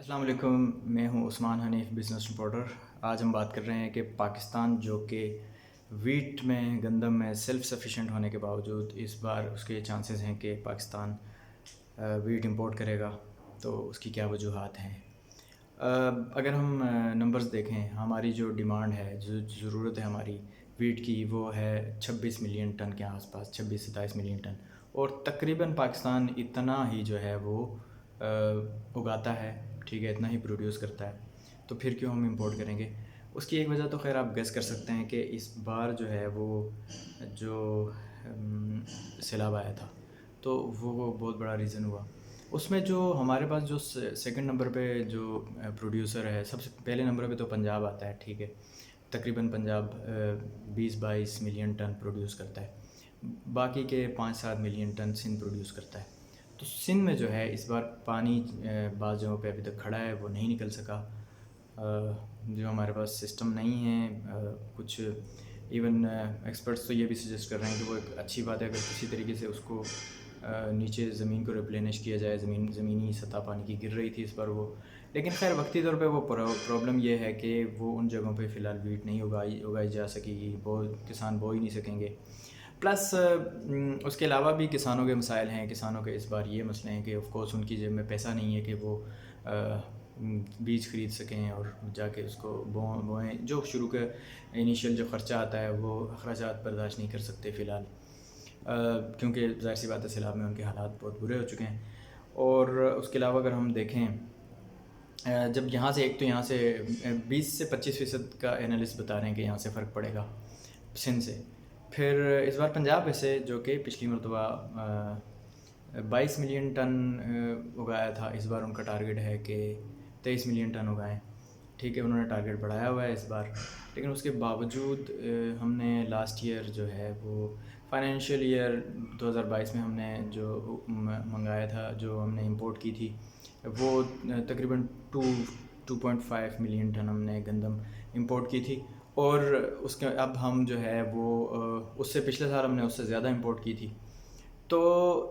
السلام علیکم، میں ہوں عثمان حنیف، بزنس رپورٹر۔ آج ہم بات کر رہے ہیں کہ پاکستان جو کہ ویٹ میں، گندم میں سیلف سفیشینٹ ہونے کے باوجود اس بار اس کے چانسز ہیں کہ پاکستان ویٹ امپورٹ کرے گا، تو اس کی کیا وجوہات ہیں؟ اگر ہم نمبرز دیکھیں، ہماری جو ڈیمانڈ ہے، جو ضرورت ہے ہماری ویٹ کی، وہ ہے 26 ملین ٹن کے آس پاس، 26-27 ملین ٹن، اور تقریباً پاکستان اتنا ہی جو ہے وہ اگاتا ہے، ٹھیک ہے، اتنا ہی پروڈیوس کرتا ہے، تو پھر کیوں ہم امپورٹ کریں گے؟ اس کی ایک وجہ تو خیر آپ گیس کر سکتے ہیں کہ اس بار جو ہے وہ جو سیلاب آیا تھا، تو وہ بہت بڑا ریزن ہوا۔ اس میں جو ہمارے پاس جو سیکنڈ نمبر پہ جو پروڈیوسر ہے، سب سے پہلے نمبر پہ تو پنجاب آتا ہے، ٹھیک ہے، تقریباً پنجاب 20-22 ملین ٹن پروڈیوس کرتا ہے، باقی کے 5-7 ملین ٹن سندھ پروڈیوس کرتا ہے۔ تو سندھ میں جو ہے اس بار پانی بعض جگہوں پہ ابھی تک کھڑا ہے، وہ نہیں نکل سکا، جو ہمارے پاس سسٹم نہیں ہے، کچھ ایون ایکسپرٹس تو یہ بھی سجیسٹ کر رہے ہیں کہ وہ ایک اچھی بات ہے اگر کسی طریقے سے اس کو نیچے زمین کو ریپلینش کیا جائے، زمینی سطح پانی کی گر رہی تھی اس پر وہ، لیکن خیر وقتی طور پہ وہ پرابلم یہ ہے کہ وہ ان جگہوں پہ فی الحال ویٹ نہیں اگائی جا سکے گی، کسان بو ہی نہیں سکیں گے۔ پلس اس کے علاوہ بھی کسانوں کے مسائل ہیں، کسانوں کے اس بار یہ مسئلے ہیں کہ آف کورس ان کی جیب میں پیسہ نہیں ہے کہ وہ بیج خرید سکیں اور جا کے اس کو بوئیں، جو شروع کے انیشیل جو خرچہ آتا ہے وہ اخراجات برداشت نہیں کر سکتے فی الحال، کیونکہ ظاہر سی بات ہے سیلاب میں ان کے حالات بہت برے ہو چکے ہیں۔ اور اس کے علاوہ اگر ہم دیکھیں، جب یہاں سے 20 سے 25% کا انالسٹ بتا رہے ہیں کہ یہاں سے فرق پڑے گا سندھ سے، پھر اس بار پنجاب میں سے جو کہ پچھلی مرتبہ 22 ملین ٹن اگایا تھا، اس بار ان کا ٹارگیٹ ہے کہ 23 ملین ٹن اگائیں، ٹھیک ہے، انہوں نے ٹارگیٹ بڑھایا ہوا ہے اس بار، لیکن اس کے باوجود ہم نے لاسٹ ایئر جو ہے وہ فائنینشیل ایئر 2022 میں ہم نے جو منگایا تھا، جو ہم نے امپورٹ کی تھی، وہ تقریباً 2.5 ملین ٹن ہم نے گندم امپورٹ کی تھی، اور اس کے اب ہم جو ہے وہ اس سے پچھلے سال ہم نے اس سے زیادہ امپورٹ کی تھی۔ تو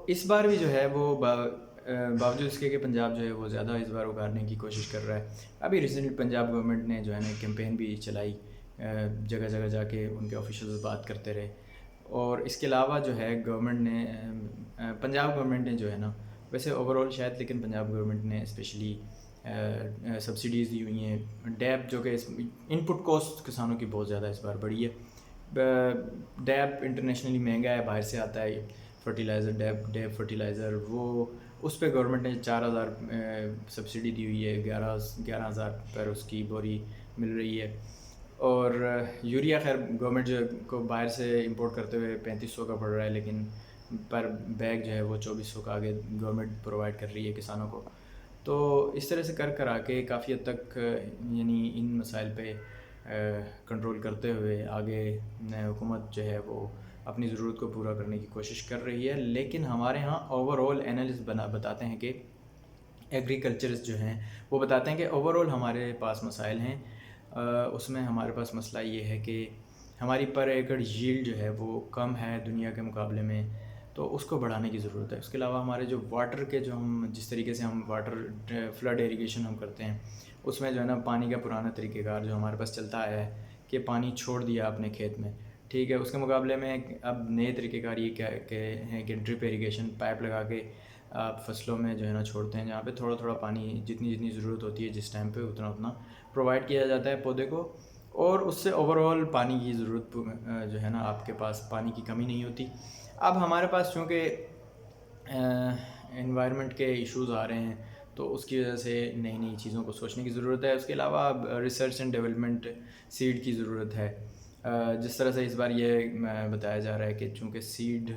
اس بار بھی جو ہے وہ باوجود اس کے کہ پنجاب جو ہے وہ زیادہ اس بار اگانے کی کوشش کر رہا ہے۔ ابھی ریسنٹلی پنجاب گورنمنٹ نے جو ہے نا کیمپین بھی چلائی، جگہ جگہ جا کے ان کے آفیشلز بات کرتے رہے، اور اس کے علاوہ جو ہے گورنمنٹ نے، پنجاب گورنمنٹ نے جو ہے نا، ویسے اوور آل شاید، لیکن پنجاب گورنمنٹ نے اسپیشلی سبسڈیز دی ہوئی ہیں، ڈیب جو کہ ان پٹ کاسٹ کسانوں کی بہت زیادہ اس بار بڑھی ہے، ڈیب انٹرنیشنلی مہنگا ہے، باہر سے آتا ہے فرٹیلائزر، ڈیب فرٹیلائزر، وہ اس پہ گورنمنٹ نے 4,000 سبسڈی دی ہوئی ہے، 11,000 پر اس کی بوری مل رہی ہے، اور یوریا خیر گورنمنٹ جو کو باہر سے امپورٹ کرتے ہوئے 3500 کا پڑ رہا ہے، لیکن پر بیگ جو ہے وہ 2400 کا آگے گورنمنٹ پرووائڈ کر رہی ہے کسانوں کو۔ تو اس طرح سے کر آ کے کافی حد تک یعنی ان مسائل پہ کنٹرول کرتے ہوئے آگے حکومت جو ہے وہ اپنی ضرورت کو پورا کرنے کی کوشش کر رہی ہے، لیکن ہمارے ہاں اوور آل اینالسٹ بتاتے ہیں کہ ایگریکلچرسٹ جو ہیں وہ بتاتے ہیں کہ اوور آل ہمارے پاس مسائل ہیں، اس میں ہمارے پاس مسئلہ یہ ہے کہ ہماری پر ایکڑ ییلڈ جو ہے وہ کم ہے دنیا کے مقابلے میں، تو اس کو بڑھانے کی ضرورت ہے۔ اس کے علاوہ ہمارے جو واٹر کے جو ہم جس طریقے سے ہم واٹر فلڈ ایریگیشن ہم کرتے ہیں، اس میں جو ہے نا پانی کا پرانا طریقہ کار جو ہمارے پاس چلتا آیا ہے کہ پانی چھوڑ دیا اپنے کھیت میں، ٹھیک ہے، اس کے مقابلے میں اب نئے طریقہ کار یہ ہیں کہ ڈرپ ایریگیشن، پائپ لگا کے آپ فصلوں میں جو ہے نا چھوڑتے ہیں، جہاں پہ تھوڑا تھوڑا پانی جتنی جتنی ضرورت ہوتی ہے جس ٹائم پہ اتنا اتنا پرووائڈ کیا جاتا ہے پودے کو، اور اس سے اوور آل پانی کی ضرورت جو ہے نا آپ کے پاس پانی کی کمی نہیں ہوتی۔ اب ہمارے پاس چونکہ انوائرمنٹ کے ایشوز آ رہے ہیں، تو اس کی وجہ سے نئی نئی چیزوں کو سوچنے کی ضرورت ہے۔ اس کے علاوہ اب ریسرچ اینڈ ڈیولپمنٹ سیڈ کی ضرورت ہے، جس طرح سے اس بار یہ بتایا جا رہا ہے کہ چونکہ سیڈ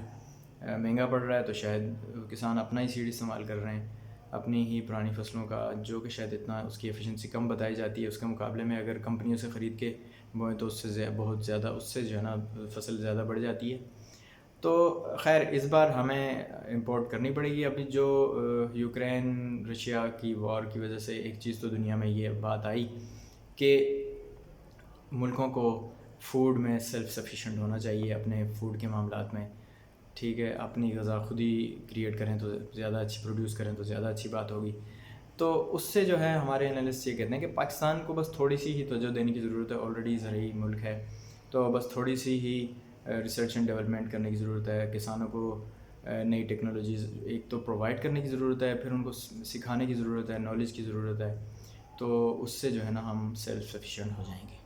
مہنگا پڑ رہا ہے، تو شاید کسان اپنا ہی سیڈ استعمال کر رہے ہیں، اپنی ہی پرانی فصلوں کا، جو کہ شاید اتنا اس کی ایفیشنسی کم بتائی جاتی ہے، اس کے مقابلے میں اگر کمپنیوں سے خرید کے بوئیں تو اس سے بہت زیادہ، اس سے جو ہے نا فصل زیادہ بڑھ جاتی ہے۔ تو خیر اس بار ہمیں امپورٹ کرنی پڑے گی۔ ابھی جو یوکرین رشیا کی وار کی وجہ سے ایک چیز تو دنیا میں یہ بات آئی کہ ملکوں کو فوڈ میں سیلف سفیشینٹ ہونا چاہیے، اپنے فوڈ کے معاملات میں، ٹھیک ہے، اپنی غذا خود ہی کریٹ کریں تو زیادہ اچھی، پروڈیوس کریں تو زیادہ اچھی بات ہوگی۔ تو اس سے جو ہے ہمارے انالسٹ یہ کہتے ہیں کہ پاکستان کو بس تھوڑی سی ہی توجہ دینے کی ضرورت ہے، آلریڈی زرعی ملک ہے، تو بس تھوڑی سی ہی ریسرچ اینڈ ڈیولپمنٹ کرنے کی ضرورت ہے، کسانوں کو نئی ٹیکنالوجیز ایک تو پرووائڈ کرنے کی ضرورت ہے، پھر ان کو سکھانے کی ضرورت ہے، نالج کی ضرورت ہے، تو اس سے جو ہے نا ہم سیلف سفیشینٹ ہو جائیں گے.